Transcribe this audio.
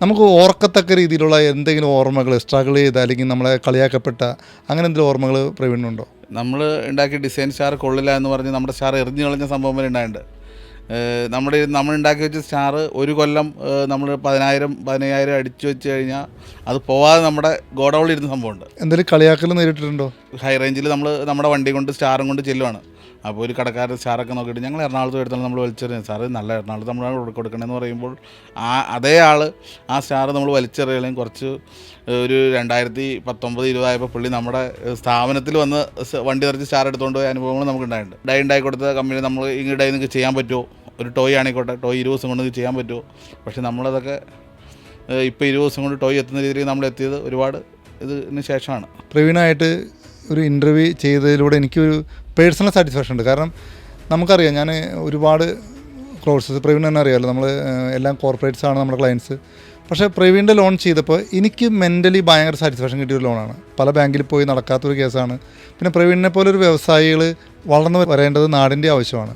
നമുക്ക് ഓർക്കത്തക്ക രീതിയിലുള്ള എന്തെങ്കിലും ഓർമ്മകൾ സ്ട്രഗിൾ ചെയ്ത അല്ലെങ്കിൽ നമ്മളെ കളിയാക്കപ്പെട്ട അങ്ങനെ എന്തെങ്കിലും ഓർമ്മകൾ പ്രവീണിനുണ്ടോ? നമ്മൾ ഉണ്ടാക്കിയ ഡിസൈൻ സ്റ്റാർ കൊള്ളില്ല എന്ന് പറഞ്ഞ് നമ്മുടെ സ്റ്റാർ എറിഞ്ഞു കളഞ്ഞ സംഭവം വരെ ഉണ്ടായിട്ടുണ്ട്. നമ്മൾ ഉണ്ടാക്കി വെച്ച സ്റ്റാർ ഒരു കൊല്ലം നമ്മൾ 10,000-15,000 അടിച്ചു വെച്ച് കഴിഞ്ഞാൽ അത് പോവാതെ നമ്മുടെ ഗോഡൗണിൽ ഇരുന്ന സംഭവമുണ്ട്. എന്തെങ്കിലും കളിയാക്കൽ നേരിട്ടിട്ടുണ്ടോ? ഹൈ റേഞ്ചിൽ നമ്മുടെ വണ്ടി കൊണ്ട് സ്റ്റാറും കൊണ്ട് ചെല്ലുവാണ്. അപ്പോൾ ഒരു കടക്കാരൻ സ്റ്റാറൊക്കെ നോക്കിയിട്ട് ഞങ്ങൾ എറണാകുളത്ത് എടുത്താൽ നമ്മൾ വലിച്ചെറിയാം, സാറ് നല്ല എറണാകുളത്ത് നമ്മൾ കൊടുക്കണമെന്ന് പറയുമ്പോൾ അതേ ആൾ ആ സ്റ്റാർ നമ്മൾ വലിച്ചെറിയലും കുറച്ച് ഒരു 2019-20 ആയപ്പോൾ പുള്ളി നമ്മുടെ സ്ഥാപനത്തിൽ വന്ന് വണ്ടി നിറച്ച് സ്റ്റാർ എടുത്തുകൊണ്ട് പോയ അനുഭവങ്ങൾ നമുക്കുണ്ടായിട്ടുണ്ട്. ഡൈ ഉണ്ടാക്കി കൊടുത്ത കമ്പനി നമ്മൾ ഇങ്ങനെ ഡൈ നിങ്ങൾക്ക് ചെയ്യാൻ പറ്റുമോ, ഒരു ടോയ് ആണിക്കോട്ടെ, ടോയ് 20 ദിവസം കൊണ്ട് ചെയ്യാൻ പറ്റുമോ, പക്ഷേ നമ്മളതൊക്കെ ഇപ്പോൾ 20 ദിവസം കൊണ്ട് ടോയ് എത്തുന്ന രീതിയിൽ നമ്മൾ എത്തിയത് ഒരുപാട് ഇതിന് ശേഷമാണ്. പ്രവീണായിട്ട് ഒരു ഇൻ്റർവ്യൂ ചെയ്തതിലൂടെ എനിക്കൊരു പേഴ്സണൽ സാറ്റിസ്ഫാക്ഷൻ ഉണ്ട്. കാരണം നമുക്കറിയാം, ഞാൻ ഒരുപാട് കോഴ്സസ് പ്രവീൺ തന്നെ അറിയാമല്ലോ, നമ്മൾ എല്ലാം കോർപ്പറേറ്റ്സ് ആണ് നമ്മുടെ ക്ലയൻസ്. പക്ഷേ പ്രവീണിൻ്റെ ലോൺ ചെയ്തപ്പോൾ എനിക്ക് മെൻ്റലി ഭയങ്കര സാറ്റിസ്ഫാക്ഷൻ കിട്ടിയൊരു ലോണാണ്. പല ബാങ്കിൽ പോയി നടക്കാത്തൊരു കേസാണ്. പിന്നെ പ്രവീണിനെ പോലെ ഒരു വ്യവസായികൾ വളർന്നു വരേണ്ടത് നാടിൻ്റെ ആവശ്യമാണ്.